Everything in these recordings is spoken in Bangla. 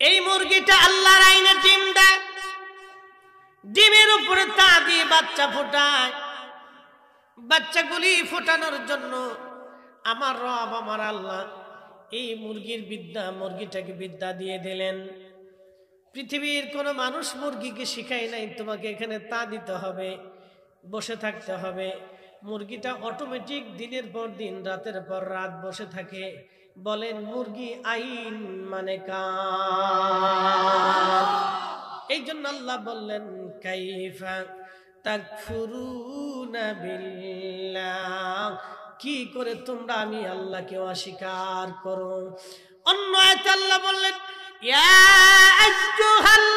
এই মুরগিটা আল্লাহর আইনে ডিম দেয়, ডিমের উপরে তা দিয়ে বাচ্চা ফোটায়। বাচ্চাগুলি ফোটানোর জন্য আমার রব আমার আল্লাহ এই মুরগিটাকে বিদ্যা দিয়ে দিলেন। পৃথিবীর কোনো মানুষ মুরগিকে শিখায় নাই তোমাকে এখানে তা দিতে হবে, বসে থাকতে হবে। মুরগিটা অটোমেটিক দিনের পর দিন রাতের পর রাত বসে থাকে। বলেন মুরগি আইন মানে কার? এই জন্য আল্লাহ বললেন কাইফা তাকফুরুনা বিল্লাহ, কি করে তোমরা আমি আল্লাহকে অস্বীকার করো। অন্য আয়াতে আল্লাহ বললেন ইয়া আইয়ুহাল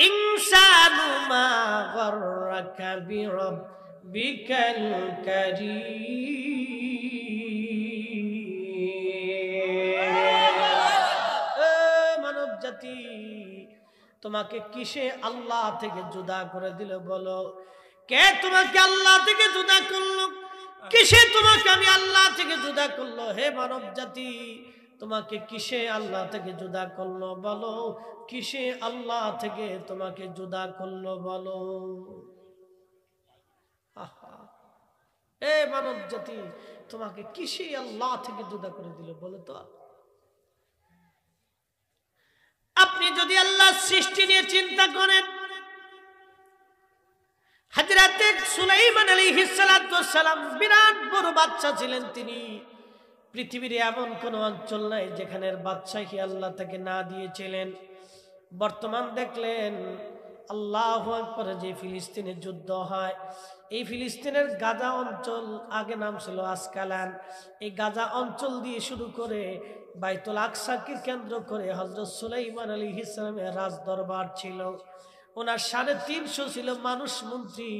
ইনসানু মা গাররাকা বিরাব্বিকাল কারীম। মানব জাতি, তোমাকে কিসে আল্লাহ থেকে জুদা করে দিল বলো? কে তোমাকে আল্লাহ থেকে জুদা করলো? কিসে তোমাকে আমি আল্লাহ থেকে জুদা করলো? হে মানব জাতি, তোমাকে কিসে আল্লাহ থেকে জুদা করলো বলো? কিসে আল্লাহ থেকে তোমাকে জুদা করলো বলো? হে মানব জাতি, তোমাকে কিসে আল্লাহ থেকে জুদা করে দিল বলো তো? আপনি যদি আল্লাহর সৃষ্টি নিয়ে চিন্তা করেন, হযরত সুলাইমান আলাইহিস সালাতু ওয়াস সালাম বিরাট বড় বাদশা ছিলেন। তিনি পৃথিবীর এমন কোন অঞ্চল নাই যেখানে বাদশাহী আল্লাহ তাকে না দিয়েছিলেন। বর্তমান দেখলেন আল্লাহু আকবার, যে ফিলিস্তিনে যুদ্ধ হয়, এই ফিলিস্তিনের গাজা অঞ্চল, আগে নাম ছিল আসকালান, এই গাজা অঞ্চল দিয়ে শুরু করে বাইতুল আকসাকে কেন্দ্র করে হযরত সুলাইমান আলাইহিস সালামের রাজ দরবার ছিল। ওনার 350 ছিল মানুষ মন্ত্রী,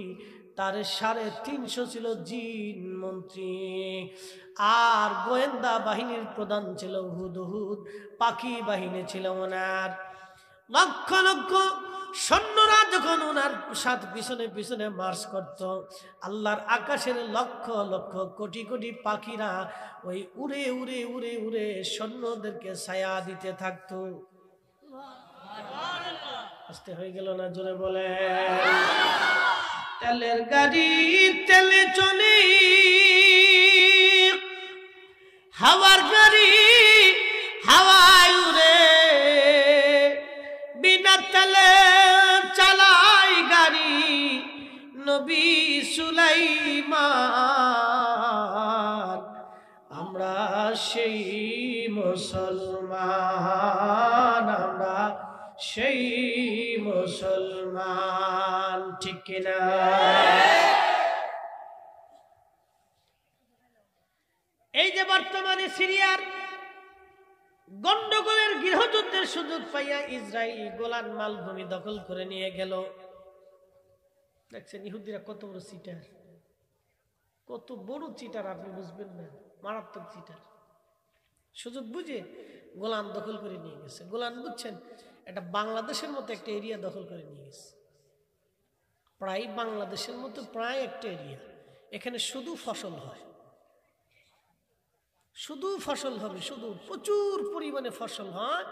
তার 350 ছিল জিন মন্ত্রী, আর গোয়েন্দা বাহিনীর প্রধান ছিল হুদহুদ, পাখি বাহিনী ছিল ওনার। লক্ষ লক্ষ সৈন্যরা যখন ওনার সাথে পিছনে পিছনে মার্চ করত, আল্লাহর আকাশের লক্ষ লক্ষ কোটি কোটি পাখিরা ওই উড়ে উড়ে উড়ে উড়ে সৈন্যদেরকে ছায়া দিতে থাকতো। আসতে হয়ে গেল না? জোরে বলে। তেলের গাড়ি তেলে চলে, হাওয়ার গাড়ি হাওয়ায় উড়ে, বিনা তেলে চালাই গাড়ি নবী সুলাইমান। আমরা সেই মুসলমান, আমরা সেই মুসলমান, ঠিক কিনা? এই যে বর্তমানে সিরিয়ার গন্ডগোলের গৃহযুদ্ধের সুযোগ পাইয়া ইসরায়েল গোলান মালভূমি দখল করে নিয়ে গেল। দেখছেন ইহুদিরা কত বড় চিটার, কত বড় চিটার আপনি বুঝবেন না, মারাত্মক চিটার। সুযোগ বুঝে গোলান দখল করে নিয়ে গেছে। গোলান বুঝছেন, এটা বাংলাদেশের মতো একটা এরিয়া দখল করে নিয়ে গেছে, প্রায় বাংলাদেশের মতো প্রায় একটা এরিয়া। এখানে শুধু ফসল হয়, শুধু ফসল হবে, শুধু প্রচুর পরিমাণে ফসল হয়।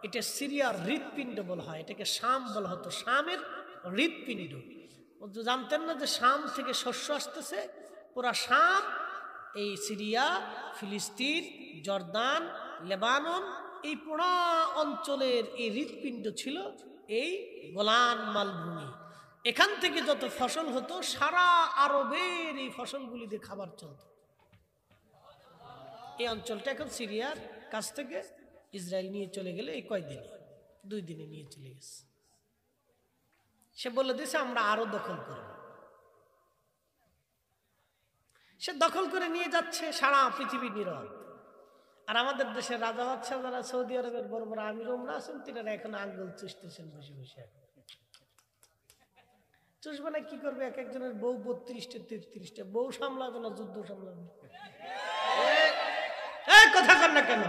এটা সিরিয়ার হৃৎপিণ্ড বলা হয়, এটাকে শাম বলা হতো, শামের হৃৎপিণ্ড। জানতেন না যে শাম থেকে শস্য আসতেছে? পুরা শাম, এই সিরিয়া, ফিলিস্তিন, জর্দান, লেবানন, এই পুরা অঞ্চলের এই হৃৎপিণ্ড ছিল এই গোলান মালভূমি। এখান থেকে যত ফসল হতো সারা আরবের এই ফসলগুলি দিয়ে খাবার চলত। এই অঞ্চলটা এখন সিরিয়ার কাছ থেকে ইসরায়েল নিয়ে চলে গেলে এই কয়দিনে, 2 দিনে নিয়ে চলে গেছে। সে বলে দিয়েছে আমরা আরো দখল করব। সে দখল করে নিয়ে যাচ্ছে, সারা পৃথিবী নীরব। আর আমাদের দেশের রাজা বাদশা যারা সৌদি আরবের বড় বড় আমির ওমরা আছেন, তিনারা এখন আঙ্গুল চুষতেছেন বসে বসে। চুষবে না কি করবে? এক একজনের বউ 32টা 33টা, বউ সামলাবে না, যুদ্ধ সামলাবে। কথা কর না কেন?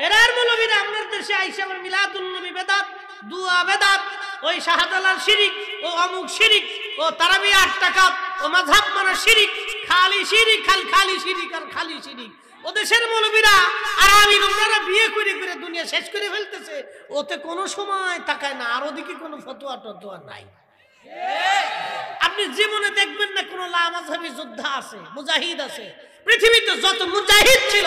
এরার মৌলবীরা আপনার দেশে আইসা আমার মিলাদুন নবী বেদাত, দুয়া বেদাত, ওই শাহজালাল শিরিক, ও অমুক শিরিক, ও তারাবি 8 টাকা, ও মাযহাব মানা শিরিক, খালি শিরিক, খালি শিরিক আর খালি শিরিক। ও দেশের মৌলবীরা আর আমির উমরারা বিয়ে করে করে দুনিয়া শেষ করে ফেলতেছে, ওতে কোনো সময় তাকায় না, আর ওদিকে কোনো ফতোয়া টতোয়া নাই। আপনি জীবনে দেখবেন না কোনো লামাযহাবী যোদ্ধা আছে, মুজাহিদ আছে। পৃথিবীতে যত মুজাহিদ ছিল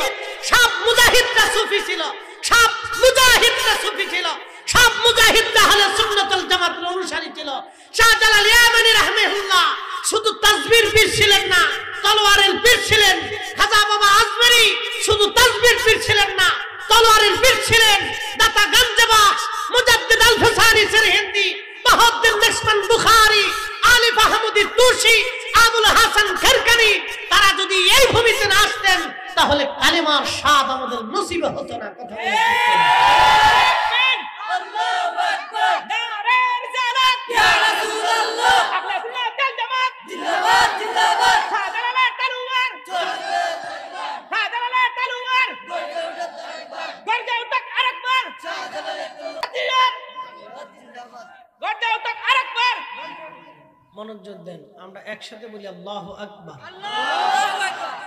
সব মুজাহিদরা সুফি ছিল, সব মুজাহিদরা সুফি ছিল, সব মুজাহিদরা আহলে সুন্নাত ওয়াল জামাতের অনুসারী ছিল। শাহজালাল ইয়ামানী রাহমাহুল্লাহ শুধু তাসবির পীর ছিলেন না, তলোয়ারের পীর ছিলেন। খাজা বাবা আজমেরি শুধু তাসবির পীর ছিলেন না, তলোয়ারের পীর ছিলেন। দাতা গঞ্জবাস মুজাদ্দিদ আল ফসারি সিরহিন্দি, বাহাউদ্দিন লক্ষ্মণ বুখারী, আলিফ আহমদী তুসি, আবুল হাসান খারকানি, তারা যদি এই ভূমিতে না আসতেন তাহলে কালেমার স্বাদ আমাদের নসিব হতো না। কথা বলেন আল্লাহু আকবার, নারে রিসালাত ইয়া রাসূলুল্লাহ, আহলে সুন্নাত ওয়াল জামাত জিন্দাবাদ জিন্দাবাদ, শাহজালালের তলোয়ার শাহজালালের তলোয়ার গর্জে উঠক আরেকবার, শাহজালালের তলোয়ার গর্জে উঠক আরেকবার। মনোযোগ দেন, আমরা একসাথে বলি আল্লাহু আকবার। আল্লাহু আকবার।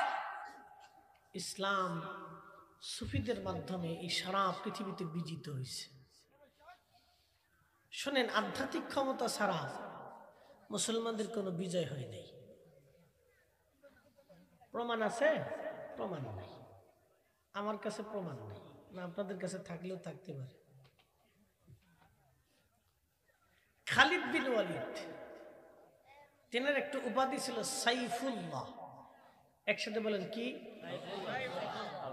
ইসলাম সুফিদের মাধ্যমে এই সারা পৃথিবীতে বিজিত হয়েছে। শোনেন, আধ্যাত্মিক ক্ষমতা ছাড়া মুসলমানদের কোনো বিজয় হয় নাই। প্রমাণ আছে? প্রমাণ নাই। আমার কাছে প্রমাণ নাই, না আপনাদের কাছে থাকলেও থাকতে পারে। খালিদ বিন ওয়ালিদ, তেনার একটা উপাধি ছিল সাইফুল্লাহ। একসাথে বলেন কি?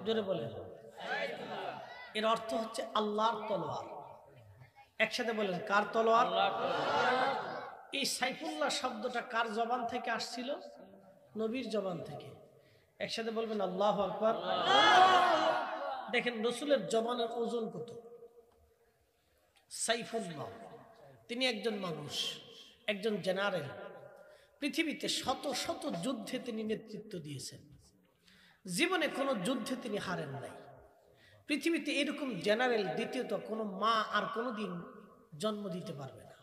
জোরে বলেন। এর অর্থ হচ্ছে আল্লাহর তলোয়ার। একসাথে বলেন, কার তলোয়ার? এই সাইফুল্লাহ শব্দটা কার জবান থেকে আসছিল? নবীর জবান থেকে। একসাথে বলবেন আল্লাহু আকবার। দেখেন রসুলের জবানের ওজন কত। সাইফুল্লাহ তিনি একজন মানুষ, একজন জেনারেল। পৃথিবীতে শত শত যুদ্ধে তিনি নেতৃত্ব দিয়েছেন, জীবনে কোনো যুদ্ধে তিনি হারেন নাই। পৃথিবীতে এরকম জেনারেল দ্বিতীয়ত কোনো মা আর কোনোদিন জন্ম দিতে পারবে না।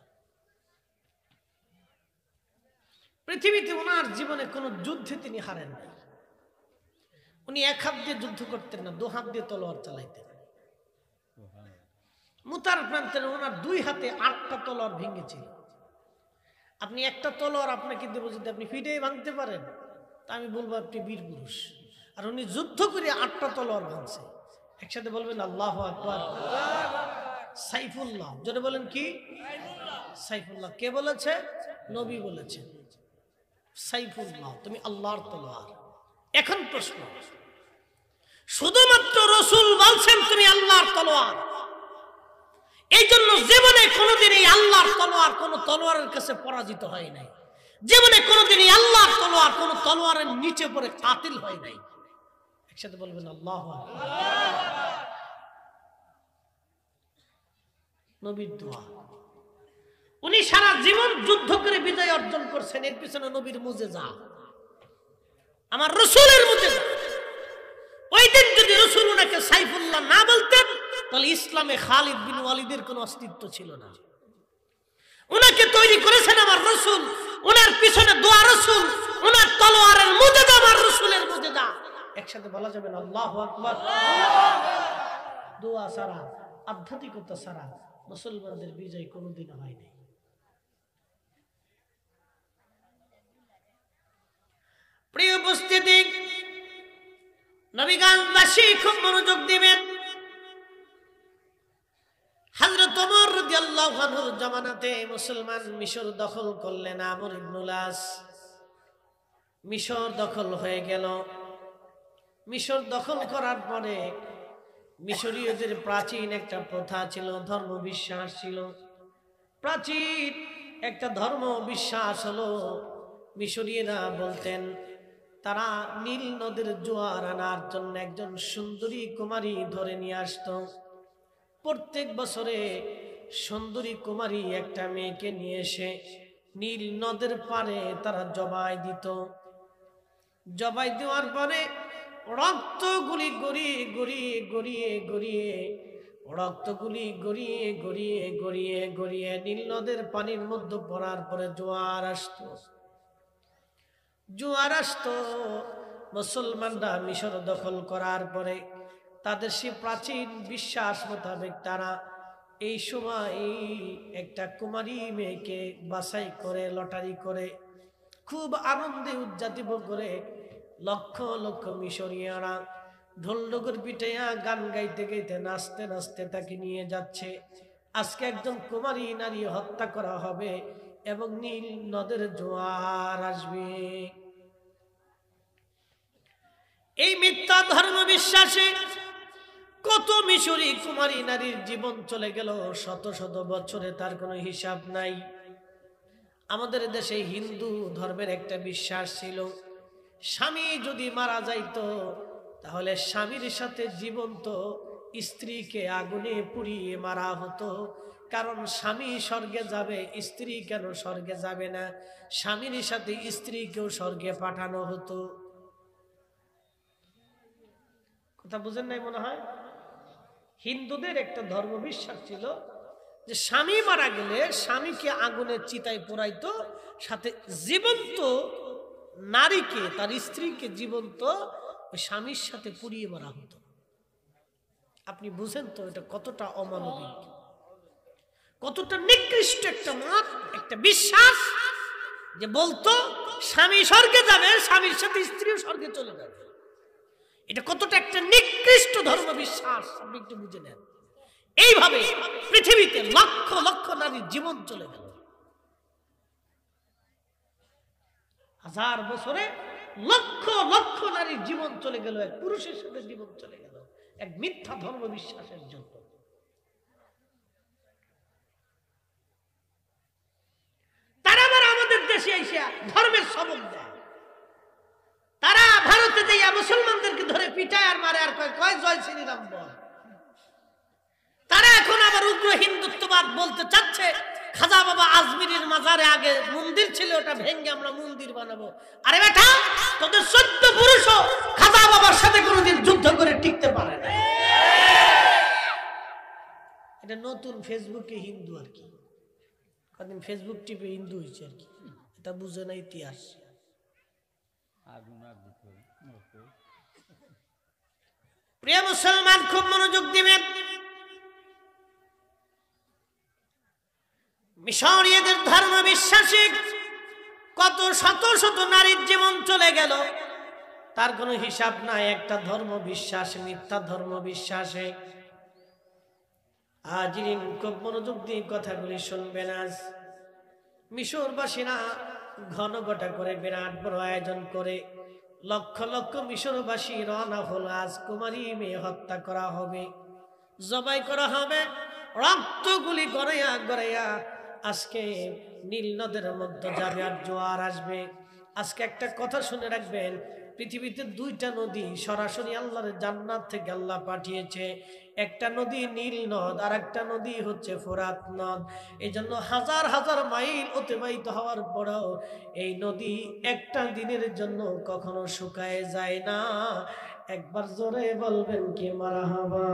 পৃথিবীতে ওনার জীবনে কোনো যুদ্ধে তিনি হারেন নাই। উনি এক হাত দিয়ে যুদ্ধ করতেন না, দু হাত দিয়ে তলোয়ার চালাইতেন। মুতার প্রান্তের ওনার দুই হাতে 8টা তলোয়ার ভেঙেছিল। আপনি একটা তলোয়ার আপনাকে দেবো, যদি আপনি ফিটেই ভাঙতে পারেন তা আমি বলবো আপনি বীর পুরুষ। আর উনি যুদ্ধ করে 8টা তলোয়ার ভাঙছে। একসাথে বলবেন আল্লাহু আকবার। সাইফুল্লাহ, জোরে বলেন কি? সাইফুল্লাহ কে বলেছে? নবী বলেছেন সাইফুল্লাহ তুমি আল্লাহর তলোয়ার। এখন প্রশ্ন, শুধুমাত্র রাসূল বলছেন তুমি আল্লাহর তলোয়ার, এই জন্য জীবনে কোনোদিন এই আল্লাহর তলোয়ার কোন তলোয়ারের কাছে পরাজিত হয় নাই। জীবনে কোনোদিন এই আল্লাহর তলোয়ার কোন তলোয়ারের নিচে পড়ে কাতিল হয় নাই। একসাথে বলবেন আল্লাহু আকবার। নবীর দোয়া, উনি সারা জীবন যুদ্ধ করে বিজয় অর্জন করছেন। এর পিছনে নবীর মুজিজা, আমার রাসূলের মুজিজা। ওই দিন যদি রাসূল ওনাকে সাইফুল্লাহ না বলতেন তাহলে ইসলামে খালিদ বিন ওয়ালিদের কোনো অস্তিত্ব ছিল না। ওনাকে তৈরি করেছেন আমার রাসূল, ওনার পিছনে দোয়া রাসূল, ওনার তলোয়ারের মুজিজা আমার রাসূলের মুজিজা। একসাথে বলা যাবে না আল্লাহু আকবার। দোয়া ছাড়া, আধ্যাত্মিকতা ছাড়া মুসলমানদের বিজয় কোনোদিন হয় নাই। প্রিয় উপস্থিতি, নবীগঞ্জবাসী খুব মনোযোগ দিবেন। হযরত ওমর রাদিয়াল্লাহু আনহুর জামানাতে মুসলমান মিশর দখল করলেন। আমর ইবনুল আস মিশর দখল হয়ে গেল। মিশর দখল করার পরে মিশরীয়দের প্রাচীন একটা প্রথা ছিল, ধর্ম বিশ্বাস ছিল। প্রাচীন একটা ধর্ম বিশ্বাস হলো, মিশরীয়রা বলতেন তারা নীল নদের জোয়ার আনার জন্য একজন সুন্দরী কুমারী ধরে নিয়ে আসতো। প্রত্যেক বছরে সুন্দরী কুমারী একটা মেয়েকে নিয়ে এসে নীল নদের পারে তারা জবাই দিত। জবাই দেওয়ার পরে রক্তগুলি গড়িয়ে গড়িয়ে গড়িয়ে গড়িয়ে রক্তগুলি গড়িয়ে গড়িয়ে গড়িয়ে গড়িয়ে নীল নদের পানির মধ্যে পড়ার পরে জোয়ার আসতো। জোয়ার আসতো, মুসলমানরা মিশর দখল করার পরে তাদের সে প্রাচীন বিশ্বাস মোতাবেক তারা এই সময় একটা কুমারী মেয়েকে বাছাই করে লটারি করে খুব আনন্দে উদযাপিত করে লক্ষ লক্ষ মিশরীয়রা ঢোলডগর পিটাইয়া গান গাইতে গাইতে নাচতে নাচতে তাকে নিয়ে যাচ্ছে। আজকে একজন কুমারী নারী হত্যা করা হবে এবং নীল নদের জোয়ার আসবে। এই মিথ্যা ধর্ম বিশ্বাসে কত মিশরী কুমারী নারীর জীবন চলে গেল শত শত বছরে, তার কোনো হিসাব নাই। আমাদের দেশে হিন্দু ধর্মের একটা বিশ্বাস ছিল, স্বামী যদি মারা যাইতো তাহলে স্বামীর সাথে জীবন্ত স্ত্রীকে আগুনে পুড়িয়ে মারা হতো। কারণ স্বামী স্বর্গে যাবে, স্ত্রী কেন স্বর্গে যাবে না? স্বামীর সাথে স্ত্রীকেও স্বর্গে পাঠানো হতো। কথা বুঝেন নাই মনে হয়? হিন্দুদের একটা ধর্ম বিশ্বাস ছিল যে স্বামী মারা গেলে স্বামীকে আগুনের চিতায় পোড়াইতো, সাথে জীবন্ত নারীকে তার স্ত্রীকে জীবন্ত ওই স্বামীর সাথে পুড়িয়ে মারা হতো। আপনি বুঝেন তো এটা কতটা অমানবিক, কতটা নিকৃষ্ট একটা মত, একটা বিশ্বাস যে বলতো স্বামী স্বর্গে যাবে, স্বামীর সাথে স্ত্রীও স্বর্গে চলে যাবে। এটা কতটা একটা নিকৃষ্ট ধর্ম বিশ্বাস আপনি একটু বুঝে নেন। এইভাবে পৃথিবীতে লক্ষ লক্ষ নারীর জীবন চলে গেল। হাজার বছরে লক্ষ লক্ষ নারীর জীবন চলে গেল এক পুরুষের সাথে জীবন চলে গেল এক মিথ্যা ধর্ম বিশ্বাসের জন্য। তারা আবার আমাদের দেশে এসে ধর্মের সবক দেয়। তারা ভারতে যাইয়া মুসলমানদেরকে ধরে পিটায় আর মারে আর কয় জয় শ্রীরাম বল। তারা এখন আবার উগ্র হিন্দুত্ববাদ বলতে চাচ্ছে। খাজা বাবা আজমিরের মাজারে আগে মন্দির ছিল, ওটা ভেঙে আমরা মন্দির বানাবো। আরে বেটা, তোদের 14 পুরুষও খাজা বাবার সাথে কোনোদিন যুদ্ধ করে টিকতে পারে না। এটা নতুন ফেসবুকে হিন্দু আর কি, কদিন ফেসবুক টিপে হিন্দু হয়েছে আর কি, এটা বুঝে না ইতিহাস। প্রিয় মুসলমান, খুব মনোযোগ দিবেন। মিশরীয়দের ধর্ম বিশ্বাসী কত শত শত নারীর জীবন চলে গেল, তার কোনো হিসাব নাই। একটা ধর্ম বিশ্বাস, মিথ্যা ধর্ম বিশ্বাসে। হাজিরিন, খুব মনোযোগ দিয়ে কথাগুলি শুনবেন। আজ মিশরবাসীরা ঘন ঘটা করে বিরাট বড় আয়োজন করে লক্ষ লক্ষ মিশরবাসী রওনা হল। আজ কুমারী মেয়ে হত্যা করা হবে, জবাই করা হবে, রক্তগুলি গড়াইয়া গড়াইয়া আজকে নীল নদের মধ্যে যাবে আর জোয়ার আসবে। আজকে একটা কথা শুনে রাখবেন, পৃথিবীতে 2টা নদী সরাসরি আল্লাহর জান্নাত থেকে আল্লাহ পাঠিয়েছে। একটা নদী নীল নদ, আর একটা নদী হচ্ছে ফোরাত নদ। এই জন্য হাজার হাজার মাইল অতিবাহিত হওয়ার পরেও এই নদী একটা দিনের জন্য কখনো শুকায় যায় না। একবার জোরে বলবেন কি মারহাবা।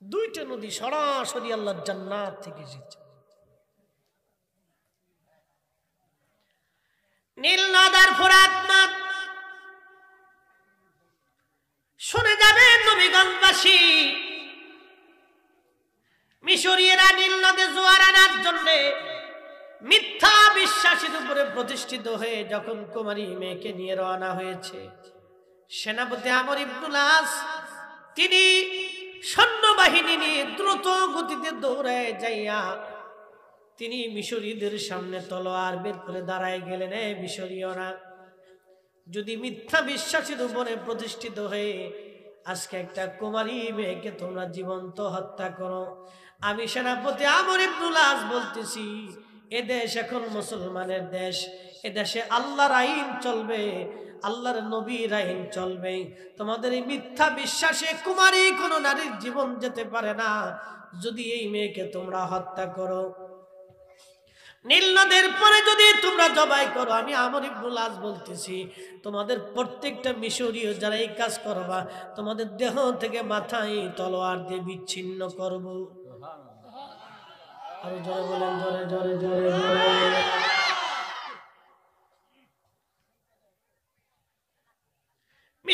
2টা নদী সরাসরি আল্লাহর জান্নাত থেকে এসেছে। নীল নদ আর ফোরাত নদ। শুনে যাবেন নবীগঞ্জবাসী, মিশরীয়রা নীল নদে জোয়ার আনার জন্য মিথ্যা বিশ্বাসের উপরে প্রতিষ্ঠিত হয়ে যখন কুমারী মেয়েকে নিয়ে রওনা হয়েছে, সেনাপতি আমর ইবনুল আস তিনি সৈন্যবাহিনী নিয়ে দ্রুত গতিতে দৌড়ায় যাইয়া তিনি মিশরীয়দের সামনে তলোয়ার বের করে দাঁড়ায় গেলেন। মিশরীয়রা, যদি মিথ্যা বিশ্বাসের উপরে প্রতিষ্ঠিত হয়ে আজকে একটা কুমারী মেয়েকে তোমরা জীবন্ত হত্যা করো, আমি সেনাপতি আমর ইবনুল আস বলতেছি, এ দেশ এখন মুসলমানের দেশ, এ দেশে আল্লাহর আইন চলবে, আল্লাহর নবীর আইন চলবে। তোমাদের এই মিথ্যা বিশ্বাসে কুমারী কোন নারীর জীবন যেতে পারে না। যদি এই মেয়েকে তোমরা হত্যা করো, নীল নদের পরে যদি তোমরা জবাই করো, আমি আমর ইবনুল আস বলতেছি, তোমাদের প্রত্যেকটা মিশরীয় যারা এই কাজ করবা, তোমাদের দেহ থেকে মাথায় তলোয়ার দিয়ে বিচ্ছিন্ন করব। আরো জোরে বলেন, জোরে জোরে জোরে জোরে।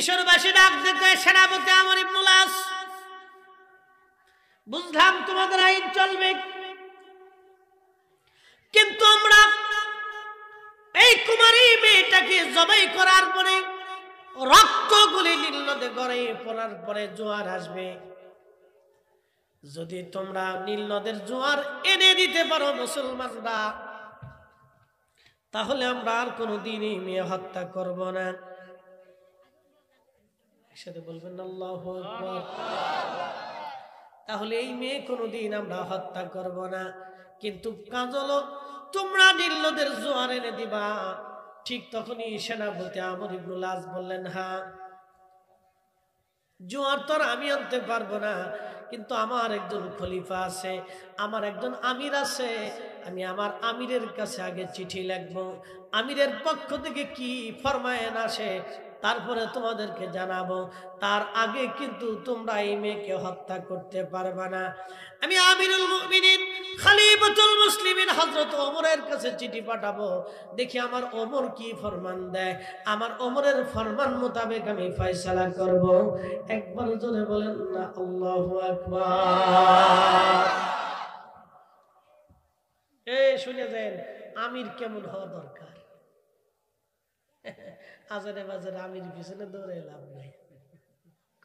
মিশরবাসী ডাক দিতে, সেনাপতি আমর ইবনুল আস, বুঝলাম তোমাদের আইন চলবে, কিন্তু আমরা এই কুমারী মেয়েটাকে জবাই করার পরে রক্তগুলি নীল নদে গড়ে পড়ার পরে জোয়ার আসবে, যদি তোমরা নীল নদের জোয়ার এনে দিতে পারো মুসলমানরা, তাহলে আমরা আর কোনোদিন এই মেয়ে হত্যা করব না। একসাথে বলবেন আল্লাহু আকবার। তাহলে এই মেয়ে কোনোদিন আমরা হত্যা করব না, কিন্তু কাজ হলো তোমরা নীল নদের জোয়ার এনে দিবা। ঠিক তখনই সেনাপতি আমর ইবনুল আস বললেন, হ্যাঁ, জোয়ার তো আমি আনতে পারবো না, কিন্তু আমার একজন খলিফা আছে, আমার একজন আমির আছে, আমি আমার আমিরের কাছে আগে চিঠি লিখবো, আমিরের পক্ষ থেকে কি ফরমায়েন আসে তারপরে তোমাদেরকে জানাবো, তার আগে কিন্তু তোমরা এই মেয়েকে হত্যা করতে পারবে না। আমি আমিরুল মুমিনিন খলিফাতুল মুসলিমিন হযরত ওমরের কাছে চিঠি পাঠাবো, দেখি আমার ওমর কি ফরমান দেয়, আমার ওমরের ফরমান মোতাবেক আমি ফয়সালা করব। একবার জোরে বলেন না আল্লাহু আকবার। শুনে যান আমির কেমন হওয়া দরকার। আজারে বাজারে আমির পিছনে দৌড়ে লাভ নাই,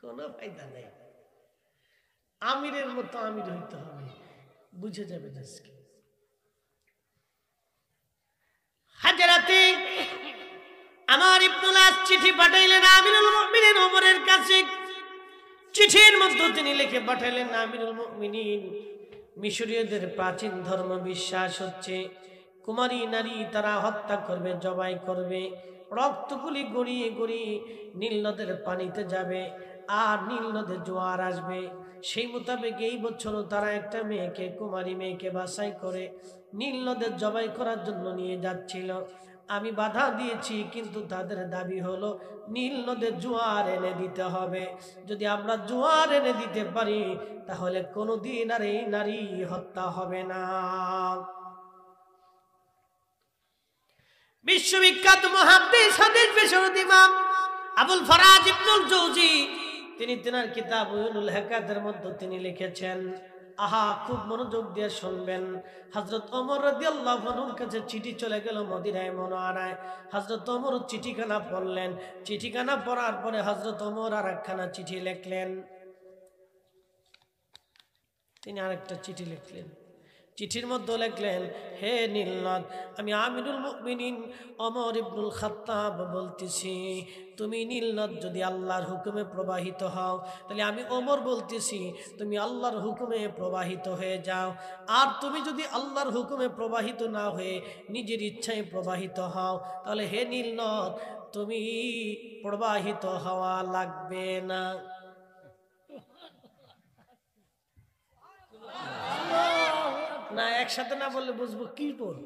কোনো ফায়দা নেই। আমিরের মতো আমির হইতে হবে, বুঝে যাবে আজকে। হাজরাতে আমার ইবনুল আস চিঠি পাঠাইলেন আমিরুল মুমিনিন ওমরের কাছে। চিঠির মধ্যে তিনি লিখে পাঠাইলেন, আমিরুল মুমিনিন, মিশরীয়দের প্রাচীন ধর্ম বিশ্বাস হচ্ছে কুমারী নারী তারা হত্যা করবে, জবাই করবে, রক্তগুলি গড়িয়ে গড়িয়ে নীল নদের পানিতে যাবে, আর নীল নদে জোয়ার আসবে। সেই মোতাবেক এই বছরও তারা একটা মেয়েকে, কুমারী মেয়েকে বাছাই করে নীল নদের জবাই করার জন্য নিয়ে যাচ্ছিল। আমি বাধা দিয়েছি, কিন্তু তাদের দাবি হলো নীল নদের জোয়ার এনে দিতে হবে। যদি আমরা জোয়ার এনে দিতে পারি তাহলে কোনোদিন আর এই নারী হত্যা হবে না। বিশ্ববিখ্যাত মুহাদ্দিস হাদিস বিশারদ ইমাম আবুল ফরাজ ইবনুল জৌজি তিনি তিনার কিতাব উয়ুনুল হিকায়াতের মধ্যে তিনি লিখেছেন, আহা, খুব মনোযোগ দিয়ে শুনবেন। হযরত ওমর রাদিয়াল্লাহু আনহুর কাছে চিঠি চলে গেল মদিনায় মুনাওয়ারায়। হযরত ওমর চিঠিখানা পড়লেন, চিঠিখানা পড়ার পরে হযরত ওমর আরেকখানা চিঠি লিখলেন, তিনি আরেকটা চিঠি লিখলেন। চিঠির মধ্যে লিখলেন, হে নীলনদ, আমি আমিরুল মুমিনিন ওমর ইবনুল খাত্তাব বলতেছি, তুমি নীলনদ যদি আল্লাহর হুকুমে প্রবাহিত হও, তাহলে আমি ওমর বলতেছি তুমি আল্লাহর হুকুমে প্রবাহিত হয়ে যাও। আর তুমি যদি আল্লাহর হুকুমে প্রবাহিত না হয়ে নিজের ইচ্ছায় প্রবাহিত হও, তাহলে হে নীলনদ, তুমি প্রবাহিত হওয়া লাগবে না। না, একসাথে না বললে বুঝবো কি বল,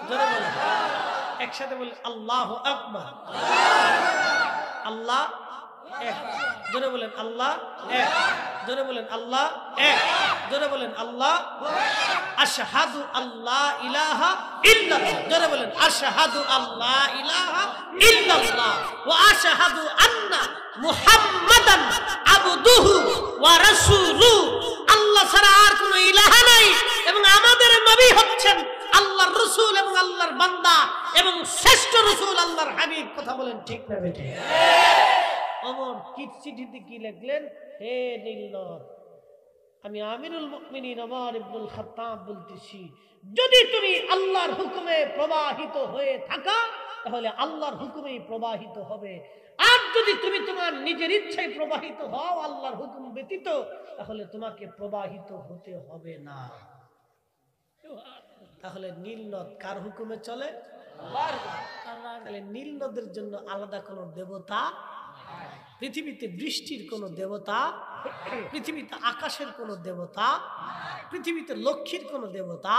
জোরে বলেন, একসাথে বলে আল্লাহু আকবার। আল্লাহ এক, জোরে বলেন আল্লাহ এক, জোরে বলেন আল্লাহ এক, জোরে বলেন আল্লাহ। আশহাদু আল্লাহ ইলাহা ইল্লাল্লাহ, জোরে বলেন আশহাদু আল্লাহ ইলাহা ইল্লাল্লাহ ওয়া আশহাদু আন্না মুহাম্মাদান আবদুহু ওয়া রাসূলুহু। আল্লাহ ছাড়া আর কোনো ইলাহা নাই এবং আমাদের নবী হচ্ছেন আল্লাহর রাসূল এবং আল্লাহর বান্দা এবং শ্রেষ্ঠ রাসূল আল্লাহর হাবিব। কথা বলেন ঠিক না বেঠিক? ওমর কি চিঠিতে কি লিখলেন, হে নীলনদ, আমি আমিরুল মুমিনিন ওমর ইবনুল খাত্তাব বলতেছি, যদি তুমি আল্লাহর হুকুমে প্রবাহিত হয়ে থাকা তাহলে আল্লাহর হুকুমেই প্রবাহিত হবে, আর যদি তুমি তোমার নিজের ইচ্ছায় প্রবাহিত হও আল্লাহর হুকুম ব্যতীত, তাহলে তোমাকে প্রবাহিত হতে হবে না। তাহলে নীলনদ কার হুকুমে চলে? তাহলে নীলনদের জন্য আলাদা কোনো দেবতা, পৃথিবীতে বৃষ্টির কোনো দেবতা, পৃথিবীতে আকাশের কোনো দেবতা, পৃথিবীতে লক্ষ্মীর কোনো দেবতা,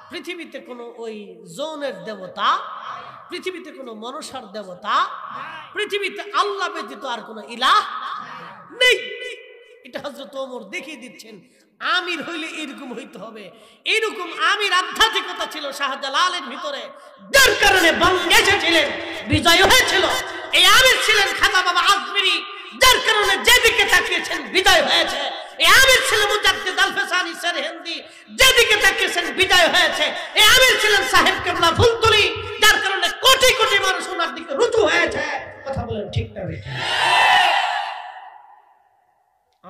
পৃথিবীতে কোনো ওই যৌনের দেবতা, পৃথিবীতে কোনো মনসার দেবতা, পৃথিবীতে আল্লাহ ব্যতীত আর কোনো ইলাহ নেই। এটা হযরত ওমর দেখিয়ে দিচ্ছেন আমির হইলে এরকম হইতে হবে। এরকম আমির আধ্যাত্মিকতা ছিল শাহজালালের ভিতরে, যার কারণে বাংলাদেশে ছিলেন বিজয় হয়েছিল। এই আমির ছিলেন খাজা বাবা আজমিরি, যার কারণে যেদিকে তাকিয়েছেন বিজয় হয়েছে। এই আমির ছিলেন মুজাদ্দিদ আল-ফিসানি সেরহিন্দি, যেদিকে তাকিয়েছেন বিজয় হয়েছে। এই আমির ছিলেন সাহেব কেবলা ফুলতলি, যার কারণে কোটি কোটি মানুষ ওনার দিকে রুজু হয়েছে। কথা বলেন ঠিক না বেঠিক?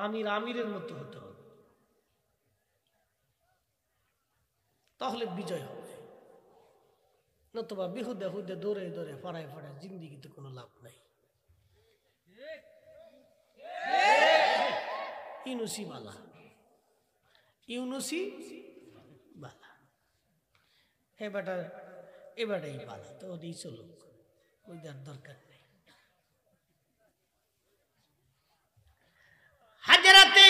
আমির আমিরের মতো হতে হবে, তাহলে বিজয় হবে। নতুবা বিহুদে হুদে দৌড়ে দৌড়ে ফড়ায় ফড়ায় জিন্দিগিতে কোনো লাভ নাই। ইউনুসি বালা, ইউনুসি বালা, হে বেটা এবারেই বালা, তো ওই চলুক, ওইটার দরকার নেই। হাজারাতে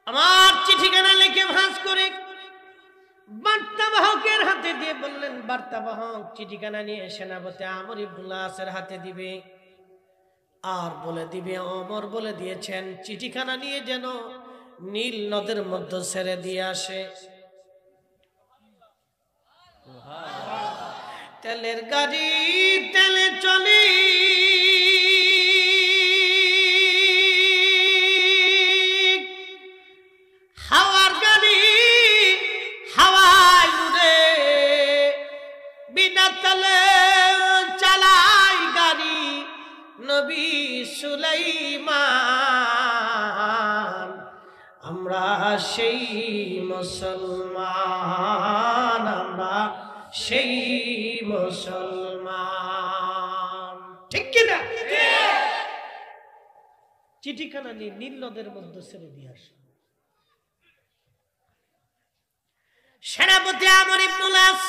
আমার চিঠিখানা লিখে ভাঁজ করে বার্তাবাহকের হাতে দিয়ে বললেন, বার্তাবাহক চিঠিখানা নিয়ে সেনাপতি আমর ইবনুল আসের হাতে দিবে, আর বলে দিবে ওমর বলে দিয়েছেন চিঠিখানা নিয়ে যেন নীল নদের মধ্যে ছেড়ে দিয়ে আসে। তেলের গাড়ি তেলে চলে, হাওয়ার গাড়ি হাওয়ায় উড়ে, বিনা তেলে চালাই গাড়ি নবী সুলাইমান। আমরা সেই মুসলমান, আমরা সেই মুসলমান, ঠিক কিনা? চিঠিখানা নিয়ে নীল নদের মধ্যে ছেড়ে দিয়ে আসে। সেনাপতি আমর ইবনুল আস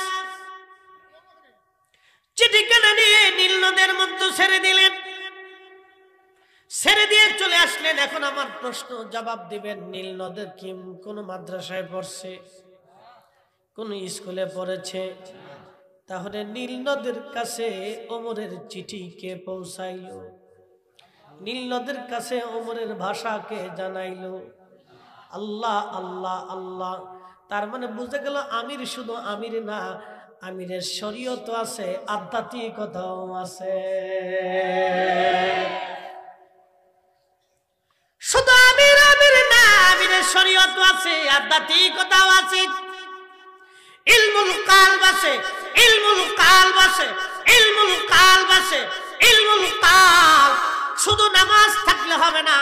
চিঠিখানা নিয়ে নীল নদের মধ্যে ছেড়ে দিলেন, ছেড়ে দিয়ে চলে আসলেন। এখন আমার প্রশ্ন জবাব দিবেন, নীল নদের কি কোন মাদ্রাসায় পড়ছে, কোন স্কুলে পড়েছে? তাহলে নীল নদের কাছে ওমরের চিঠি কে পৌঁছাইল? নীল নদের কাছে ওমরের ভাষা কে জানাইল? আল্লাহ আল্লাহ আল্লাহ। তার মানে বুঝে গেল আমির শুধু আমির না, আমিরের শরীয়ত আছে, আধ্যাত্মিকতাও আছে। শুধু আমির আমির না, আমিরের শরীয়ত আছে, আধ্যাত্মিকতাও আছে। ইলমুল কালব আছে, ইলমুল কালব আছে, ইলমুল কালব আছে, ইলমুল কাল। শুধু নামাজ থাকলে হবে না,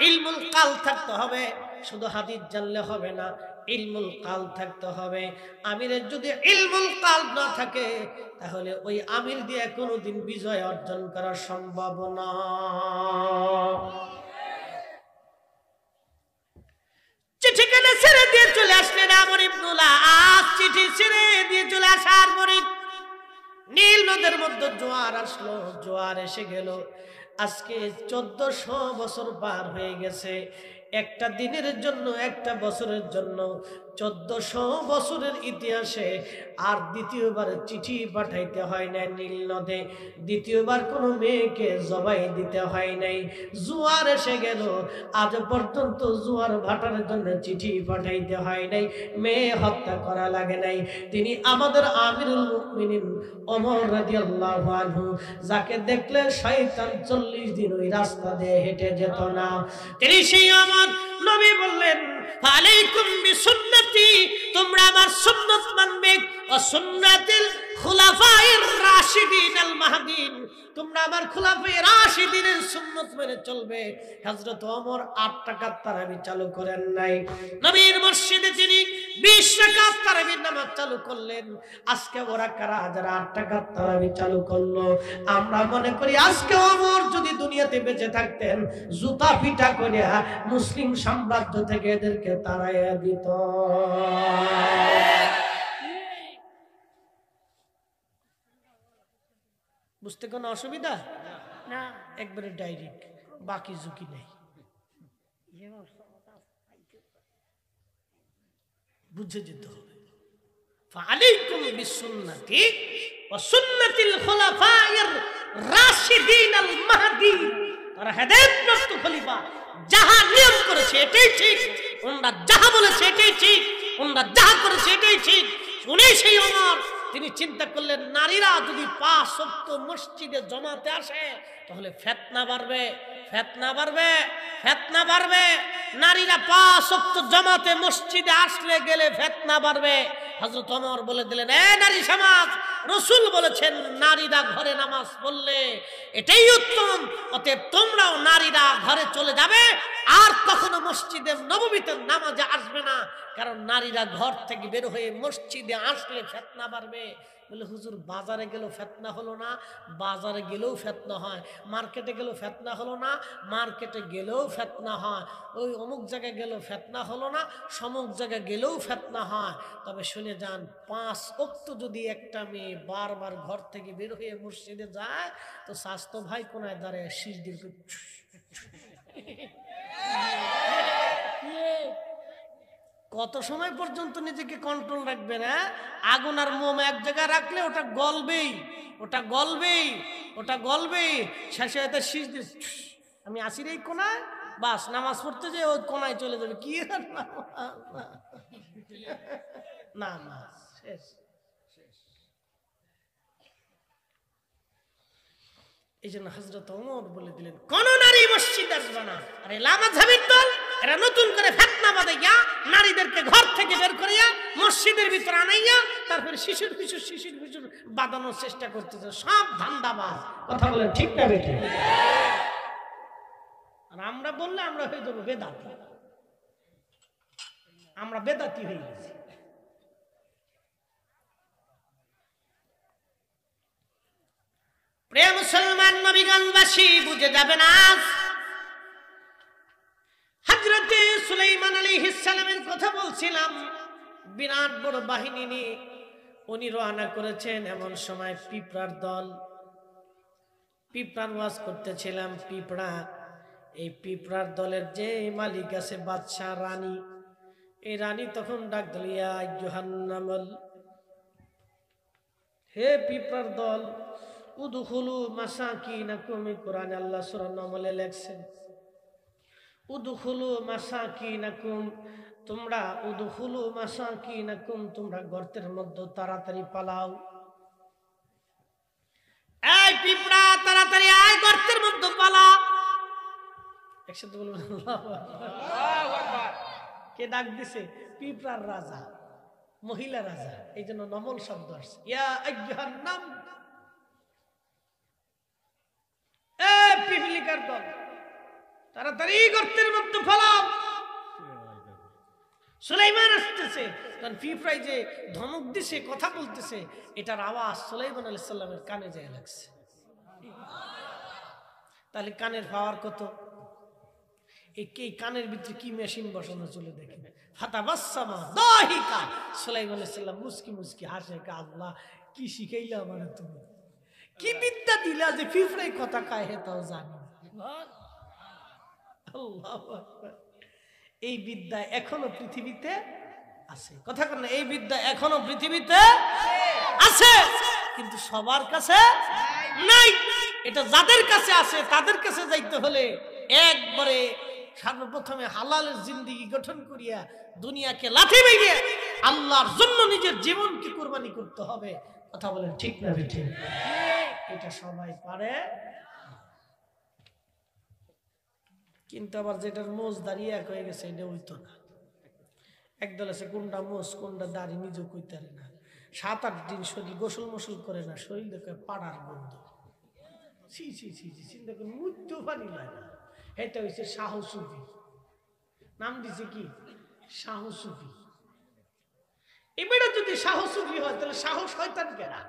ইলমুল কাল থাকতে হবে। শুধু হাদিস জানলে হবে না, ইলমুল কাল থাকতে হবে। আমিরের যদি ইলমুল কাল না থাকে, তাহলে ওই আমির দিয়ে কোনোদিন বিজয় অর্জন করা সম্ভব না। চিঠিখানা ছেড়ে দিয়ে চলে আসলেন আমর ইবনুল আস। চিঠি ছেড়ে দিয়ে চলে আসার পরে নীল নদের মধ্যে জোয়ার আসলো, জোয়ার এসে গেল। আজকে 1400 বছর পার হয়ে গেছে। একটা দিনের জন্য, একটা বছরের জন্য 1400 বছরের ইতিহাসে আর দ্বিতীয়বার চিঠি পাঠাইতে হয় নাই নীল নদে, দ্বিতীয়বার কোনো মেয়েকে জবাই দিতে হয় নাই। জোয়ার এসে গেল, আজ পর্যন্ত জোয়ার ভাটার জন্য চিঠি পাঠাইতে হয় নাই, মেয়ে হত্যা করা লাগে নাই। তিনি আমাদের আমিরুল মুমিনিন ওমর রাদিয়াল্লাহু আনহু, যাকে দেখলে শয়তান 40 দিন ওই রাস্তা দিয়ে হেঁটে যেত না। তিনি সেই আমার নবী বললেন, আলাইকুম বিসুন্নতি, তোমরা আমার সুন্নাত মানবে, ও সুন্নাতিল খুলাফায়ে রাশিদিন আল মাহদিন, তোমরা আমার খুলাফায়ে রাশিদিনের সুন্নাত মেনে চলবে। হযরত ওমর 8 রাকাত তারাবি চালু করেন নাই, নবীর মসজিদে তিনি 20 রাকাত তারাবির নামাজ চালু করলেন। আজকে ওরা কারা যারা 8 রাকাত তারাবি চালু করলো? আমরা মনে করি আজকে ওমর যদি দুনিয়াতে বেঁচে থাকতেন, জুতা পিটা করে মুসলিম সাম্রাজ্য থেকে এদেরকে তাড়াইয়া দিত। বুঝতে কোনো অসুবিধা না, একবারে ডাইরেক্ট, বাকি ঝুঁকি নেই। বুঝে যেতে হবে। ফাআলাইকুম বিসুন্নতি ওয়া সুন্নাতিল খুলাফায়ের রাশিদিন আল মাহদি, তারা হেদায়েতপ্রাপ্ত খলিফা, যাহা নিয়ম করেছে এটাই ঠিক, ওনারা যাহা বলেছে এটাই ঠিক, ওনারা যাহা করেছে এটাই ঠিক। উনি সেই ওমর, তিনি চিন্তা করলেন নারীরা যদি 5 ওয়াক্ত মসজিদে জমাতে আসে তাহলে ফিতনা বাড়বে, ফিতনা বাড়বে, ফিতনা বাড়বে। নারীরা 5 ওয়াক্ত জমাতে মসজিদে আসলে গেলে ফিতনা বাড়বে। হযরত ওমর বলে দিলেন, এ নারী সমাজ, রাসূল বলেছেন নারীরা ঘরে নামাজ পড়লে এটাই উত্তম, অতএব তোমরাও নারীরা ঘরে চলে যাবে, আর কখনো মসজিদে নববীতে নামাজে আসবে না, কারণ নারীরা ঘর থেকে বের হয়ে মসজিদে আসলে ফিতনা বাড়বে। বলে হুজুর বাজারে গেলেও ফিতনা হলো না, বাজারে গেলেও ফিতনা হয়, মার্কেটে গেলেও ফিতনা হলো না, মার্কেটে গেলেও ফিতনা হয়, ওই অমুক জায়গায় গেলেও ফিতনা হলো না, সমুক জায়গায় গেলেও ফিতনা হয়। তবে শুনে যান, 5 ওয়াক্ত যদি একটা মেয়ে বারবার ঘর থেকে বের হয়ে মসজিদে যায় তো স্বাস্থ্য ভাই কোনায় দাঁড়ায় শীষ দিয়ে কত সময় পর্যন্ত নিজেকে কন্ট্রোল রাখবে না? আগুন আর মোম এক জায়গায় রাখলে ওটা গলবেই, ওটা গলবেই, ওটা গলবেই। শেষে হয়তো শীষ দিয়ে আমি আসির এই কোনায়, বাস নামাজ পড়তে যে ওই কোনায় চলে যাবে। কি না না শেষ। এই জন্য হযরত ওমর বলে দিলেন, কোন নারী মসজিদ আসবে না। আরে লামাযহাবির দল এরা নতুন করে ফিতনা বাঁধাইয়া নারীদেরকে ঘর থেকে বের করিয়া মসজিদের ভিতর আনাইয়া তারপরে শিশুর পিছুর বাঁধানোর চেষ্টা করতেছে। সব ধান্দাবাজ। কথা বলেন ঠিক না বেঠিক? আর আমরা বললে আমরা হয়ে যাবো বেদাতি, আমরা বেদাতি হয়ে গেছি। প্রিয় মুসলমান নবীগঞ্জবাসী, বুঝে যাবেন আজ হযরতে সুলাইমান আলাইহিস সালামের কথা বলছিলাম। বিরাট বড় বাহিনী নিয়ে উনি রওনা করেছেন। এমন সময় পিঁপড়ার দল, পিঁপড়ার ওয়াজ করতেছিলাম। পিঁপড়া, এই পিঁপড়ার দলের যে মালিক আছে বাদশা রানী, এই রানী তখন ডাক দিল, ইয়া আইয়ুহান নামল, হে পিঁপড়ার দল, উদখুলু মাসাকিনাকুম। কোরআনে আল্লাহ সূরা নামলে লেখছেন উদখুলু মাসাকিনাকুম, তোমরা উদখুলু মাসাকিনাকুম, তোমরা গর্তের মধ্যে তাড়াতাড়ি পালাও। এই পিঁপড়া তাড়াতাড়ি আয়, গর্তের মধ্যে পালা। একসাথে বলবেন আল্লাহু আকবার। কে ডাক দিছে? পিঁপড়ার রাজা, মহিলা রাজা, এই জন্য নমল শব্দ আসছে। ইয়া আইয়ুহান নাম, এ পিপলিকার দল, তাড়াতাড়ি গর্তের মধ্যে পালাও। সুলাইমান আসতেছে, কারণ পিঁপড়াই যে ধমক দিছে, কথা বলতেছে, এটার আওয়াজ সুলাইমান আলাইহিস সালামের কানে যায় লাগছে। তাহলে কানের পাওয়ার কত? এই কানের ভিতরে কি মেশিন বসানো চলে দেখেন। ফাতাবাসসামা দাহিকা, সুলাইমান আলাইহিস সালাম মুস্কি মুস্কি হাসে, আল্লাহ কি শিখাইলা আমারে তুমি, কি বিদ্যা দিলা যে পিঁপড়াই কথা কায় হে তাও জানি। আল্লাহু আকবার। এই বিদ্যা এখনো পৃথিবীতে আছে। কথা বলেন, এই বিদ্যা এখনো পৃথিবীতে আছে, কিন্তু সবার কাছে নাই। এটা যাদের কাছে আছে তাদের কাছে যাইতে হলে একবারে সর্বপ্রথমে হালালের জিন্দেগি গঠন করিয়া দুনিয়াকে লাথি মেরে আল্লাহর জন্য নিজের জীবনকে কুরবানি করতে হবে। কথা বলেন ঠিক না ঠিক? এটা সবাই পারে, কিন্তু আবার যেটার মোজ দাঁড়িয়ে এক হয়ে গেছে এটা হইতো না। একদল আছে কোনটা মোজ কোনটা দাড়ি নিজেও কইতে পারে না। 7-8 দিন শরীর গোসল মোসল করে না, শরীর দেখে পাড়ার গন্ধ। ছি ছি ছি ছি, চিন্তা করে মৃত্যু পানি লাগে। এটা হচ্ছে শাহ সুফি, নাম দিছে কি শাহ সুফি। এবারে যদি শাহ সুফি হয় তাহলে শাহ শয়তান কেনা?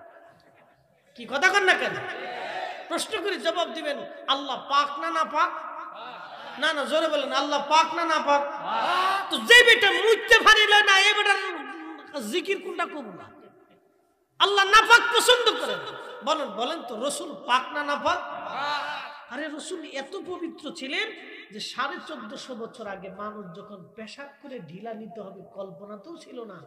কি কথা কন না কেন? প্রশ্ন করে জবাব দিবেন, আল্লাহ পাক না না পাক? না না, জোরে বলেন, আল্লাহ পাক না না পাক? তো যে বেটা মুইতে পারিল না, এই বেটার জিকির কোনটা করব না? আল্লাহ না পাক পছন্দ করেন। বলেন বলেন তো, রসুল পাক না না পাক? আরে রসুল এত পবিত্র ছিলেন যে 1450 বছর আগে মানুষ যখন পেশাব করে ঢিলা নিতে হবে কল্পনাতেও ছিল না,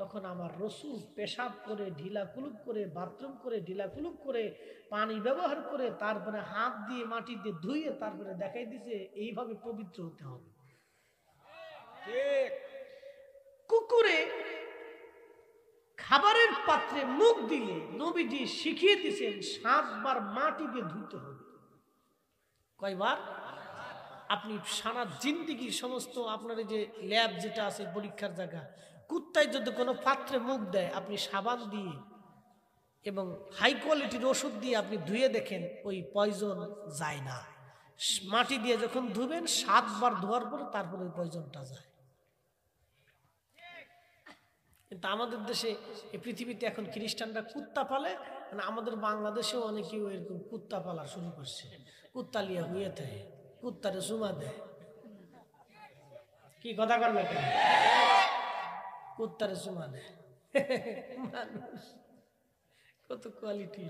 তখন আমার রসুল পেশাব করে ঢিলা কুলুপ করে, বাথরুম করে ঢিলা কুলুপ করে, পানি ব্যবহার করে, তারপরে হাত দিয়ে মাটিতে ধুয়ে তারপরে দেখাই দিছে এইভাবে পবিত্র হতে হবে। কুকুরে খাবারের পাত্রে মুখ দিলে নবীজি শিখিয়ে দিয়েছেন 7 বার মাটি দিয়ে ধুতে হবে। কয়বার? আপনি সারা জিন্দেগি সমস্ত আপনার যে ল্যাব যেটা আছে পরীক্ষার জায়গা, কুত্তায় যদি কোনো পাত্রে মুখ দেয় আপনি সাবান দিয়ে এবং হাই কোয়ালিটির ওষুধ দিয়ে আপনি ধুয়ে দেখেন ওই পয়জন যায় না। মাটি দিয়ে যখন ধুবেন 7 বার ধোয়ার পরে তারপরে ওই পয়জনটা যায়। কিন্তু আমাদের দেশে এই পৃথিবীতে এখন খ্রিস্টানরা কুত্তা পালে, মানে আমাদের বাংলাদেশেও অনেকেও এরকম কুত্তা পালা শুরু করছে। কুত্তা লিয়া হুয়ে থাকে, কুত্তারে চুমা দেয়। কি কথা কর না কেন? কুত্তারে চুমা দেয়। মানুষ কত কোয়ালিটি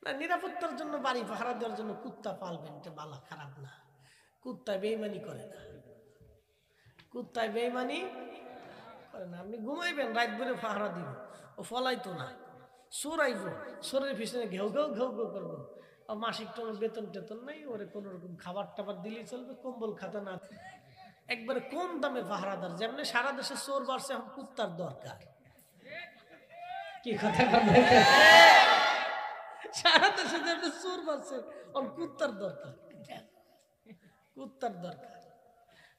না। নিরাপত্তার জন্য বাড়ি পাহারা দেওয়ার জন্য কুত্তা পালবেন, এটা ভালো, খারাপ না। কুত্তা বেইমানি করে না, কুত্তায় বেইমানি করে না। আপনি ঘুমাইবেন, রাত ভরে পাহারা দিব, ও ফলাইতো না, চোর আইব, চোরের পিছনে ঘেউ ঘেউ ঘেউ ঘেউ করবো। আর মাসিক কোনো বেতন টেতন নাই, ওরে কোন রকম খাবার টাবার দিলেই চলবে, কম্বল খাতা না, একবারে কম দামে পাহারাদার। যেমনি সারা দেশে চোর বাড়ছে, এখন কুত্তার দরকার। কি কথা বলবেন? সারা দেশে যেমনি চোর বাড়ছে, এখন কুত্তার দরকার, কুত্তার দরকার।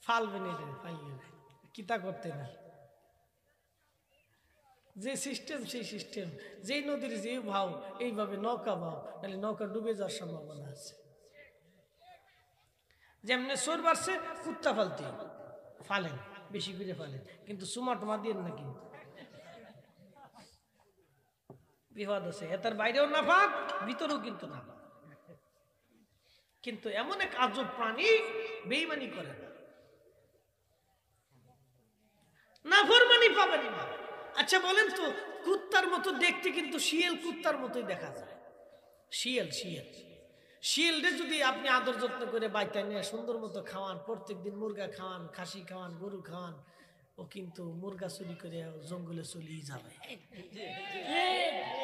ফালবেন এটা, ফাইলেন কিতা করতে না। যে সিস্টেম সেই সিস্টেম, যেই নদীর যে ভাও এইভাবে নৌকা ভাও, তাহলে নৌকা ডুবে যাওয়ার সম্ভাবনা আছে। যেমনি চোর বাড়ছে কুত্তা ফালতে ফালেন, বেশি করে ফালেন, কিন্তু চুমা টুমা দিয়ে না, কিন্তু বিপদ আছে। এটার বাইরেও না পাক, ভিতরেও কিন্তু না পাক। কিন্তু এমন এক আজব প্রাণী বেইমানি করে না, নাফরমানি পাবেন না। আচ্ছা বলেন তো, কুত্তার মতো দেখতে কিন্তু শিয়াল কুত্তার মতোই দেখা যায়। শিয়াল শিয়াল শিয়ালরে যদি আপনি আদর যত্ন করে বাইতে নিয়ে সুন্দর মতো খাওয়ান, প্রত্যেকদিন মুরগা খাওয়ান, খাসি খাওয়ান, গরু খাওয়ান, ও কিন্তু মুরগা চুরি করে জঙ্গলে চলেই যাবে।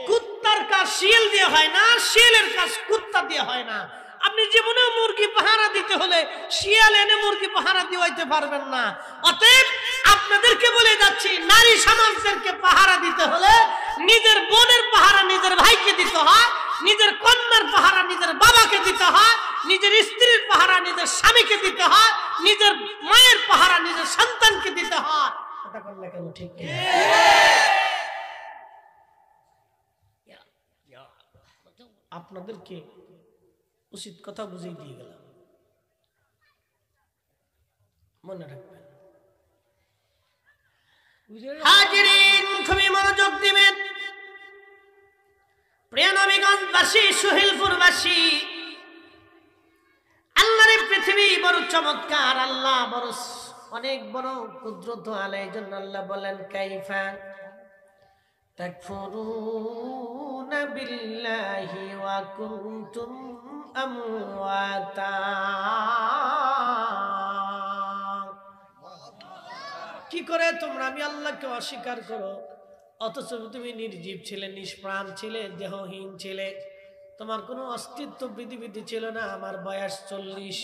কুত্তার কাজ শিয়াল দিয়ে হয় না, শিয়ালের কাজ কুত্তা দিয়ে হয় না। আপনি জীবনে মুরগি পাহারা দিতে হলে শিয়াল এনে মুরগি পাহারা দিতে পারবেন না। অতএব আপনাদেরকে বলে যাচ্ছি, নারী সমাজদেরকে পাহারা দিতে হলে নিজের বোনের পাহারা নিজের ভাইকে দিতে হয়, নিজের কন্যার পাহারা নিজের বাবাকে দিতে হয়, নিজের স্ত্রীর পাহারা নিজের স্বামীকে দিতে হয়, নিজের মায়ের পাহারা নিজের সন্তানকে দিতে হয়। এটা করলে কেন ঠিক? আপনাদেরকে উচিত কথা বুঝিয়ে দিয়ে গেলাম, মনে রাখবেন। হাজিরিন, খুবই মনোযোগ দিবেন। প্রিয় নবীগঞ্জবাসী, সোহেলপুরবাসী, আল্লাহর পৃথিবী বড় চমৎকার, আল্লাহ বড় অনেক বড় কুদরত আলাই। জন্য আল্লাহ বলেন, কাইফা তাকফুরুনা বিল্লাহি ওয়া কুনতুম আমওয়াতা। কি করে তোমরা আমি আল্লাহকে অস্বীকার করো, অথচ তুমি নির্জীব ছিলে, নিষ্প্রাণ ছিলে, দেহহীন ছিলে, তোমার কোনো অস্তিত্ব পৃথিবীতে ছিল না। আমার বয়স 40,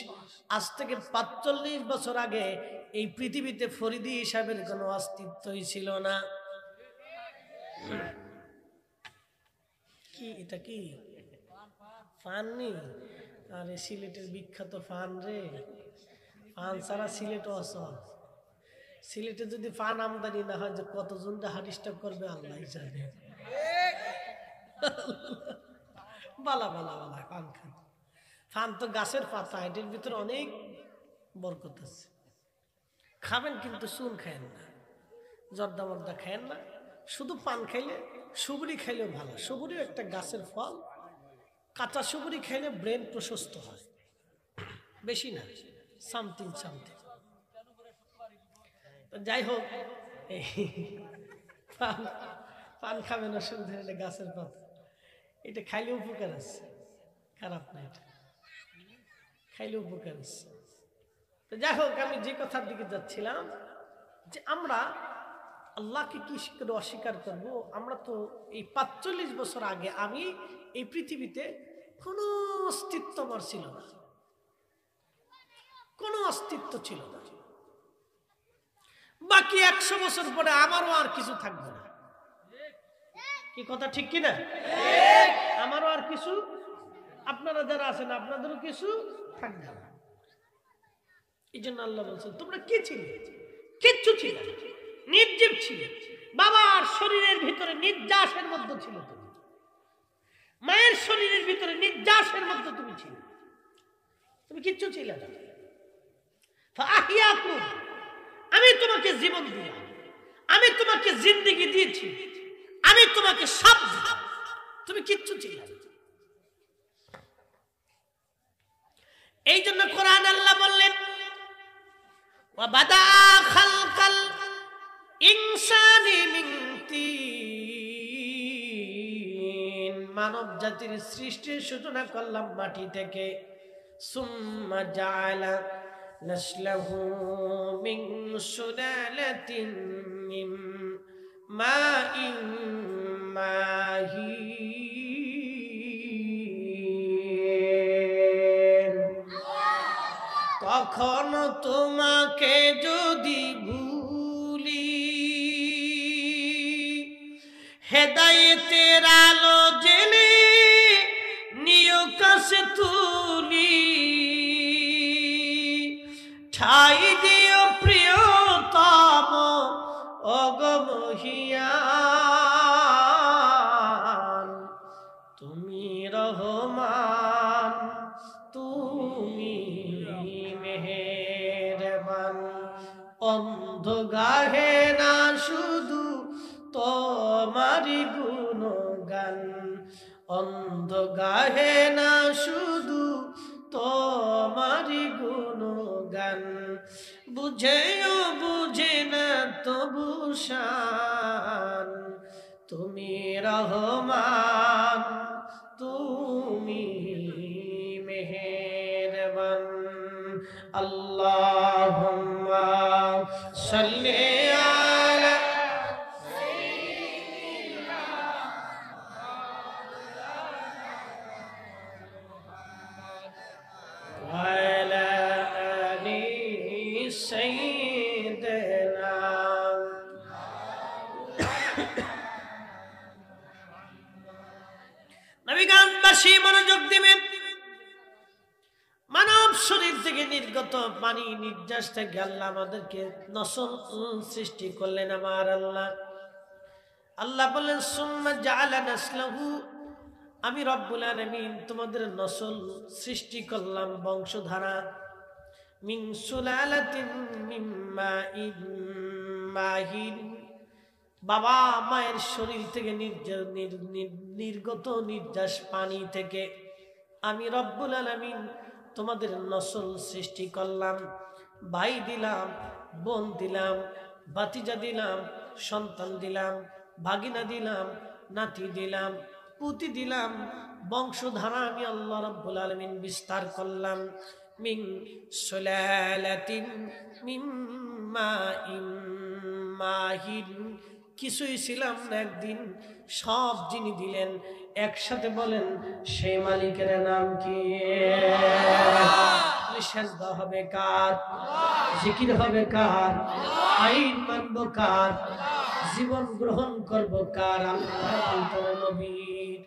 আজ থেকে 45 বছর আগে এই পৃথিবীতে ফরিদি হিসাবের কোনো অস্তিত্বই ছিল না। কি এটা? কি ফান নি? আরে সিলেটের বিখ্যাত ফান রে, ফান ছাড়া সিলেট অসল। সিলেটে যদি ফান আমদানি না হয়, যে কতজন হারিস্টা করবে আল্লাহ জানে। বালা বালা বালা ফান খান। ফান তো গাছের পাতা, এটার ভিতরে অনেক বরকত আছে। খাবেন কিন্তু চুন খায়েন না, জর্দা মর্দা খায়েন না, শুধু পান খাইলে, সুবুরি খাইলেও ভালো। সুবুরিও একটা গাছের ফল, কাঁচা সুবুরি খাইলে ব্রেন প্রশস্ত হয়, বেশি না, সামথিং সামথিং। যাই হোক, পান খাবেন অসুবিধা হলে গাছের পাতা, এটা খাইলে উপকার আছে, খারাপ না, এটা খাইলে উপকার আছে। তো যাই হোক, আমি যে কথার দিকে যাচ্ছিলাম, যে আমরা আল্লাহকে কি করে অস্বীকার করব? আমরা তো এই 45 বছর আগে আমি এই পৃথিবীতে কোনো অস্তিত্ব আমার ছিল না, কোনো অস্তিত্ব ছিল না। বাকি 100 বছর পরে আমারও আর কিছু থাকবে না। কি কথা ঠিক কিনা? আমারও আর কিছু, আপনারা যারা আছেন আপনাদেরও কিছু থাকবে না। এই জন্য আল্লাহ বলছেন তোমরা কি ছিলে? কিচ্ছু ছিল না, নির্জীব ছিলে। বাবার শরীরের ভিতরে নির্যাসের মধ্যে ছিল তুমি, মায়ের শরীরের ভিতরে নির্যাসের মধ্যে তুমি ছিলে, তুমি কিচ্ছু ছিলে না। ফাহিয়াকুম, আমি তোমাকে জীবন দিলাম, আমি তোমাকে জিন্দেগি দিয়েছি, আমি তোমাকে সব দিলাম, তুমি কিচ্ছু ছিলে না। এই জন্য কোরআন আল্লাহ বললেন ওয়া বাদা খালকাল ইনসানি মিন তিন, মানব জাতির সৃষ্টির সূচনা করলাম মাটি থেকে। সুম্মা জাআলা নাসলাহু মিন সুলালাতিন মিন মাইন মাহিন। কখনো তোমাকে যদি ভুলি, হেদায়েতের আলো জেলে নিয় কাছে তুলি, ঠাই দিও প্রিয়তম অগমহিয়ান। তুমি রহমান, তুমি মেহেরবান। অন্ধ গাহে না শুধু তোমারি গুণগান, অন্ধ গাহে না শুধু তোমারি গুণগান। বুঝেও বুঝে না তবু শান, তুমি রহমান, তুমি মেহেরবান। আল্লাহুম্মা সাল্লি আলা وعلى آل سيدنا। নবীগণবাসী মনোযোগ দিবেন। মানব শরীর থেকে নির্গত পানি নির্যাস থেকে আল্লাহ আমাদেরকে নসল সৃষ্টি করলেন। আমার আল্লাহ আল্লাহ বললেন সুম্মা জাআলা নাসলাহু, আমি রব্বুল আলামিন তোমাদের নসল সৃষ্টি করলাম, বংশধারা। মিন সুলালাতিন মিন মাইন মাহিন, বাবা মায়ের শরীর থেকে নির্গত নির্যাস পানি থেকে আমি রব্বুল আলামিন তোমাদের নসল সৃষ্টি করলাম। ভাই দিলাম, বোন দিলাম, ভাতিজা দিলাম, সন্তান দিলাম, ভাগিনা দিলাম, নাতি দিলাম, পুতি দিলাম। বংশধারা আমি আল্লাহ রাব্বুল আলামিন বিস্তার করলাম। মিন সুলালাতিন মিন মাইন মাহিন, কিছুই ছিলাম না একদিন, সব যিনি দিলেন একসাথে বলেন সেই মালিকের নাম কি? সেজদা হবে কার? জিকির হবে কার? আইন মানব কার? জীবন গ্রহণ করব কার? আল্লাহ নবীর।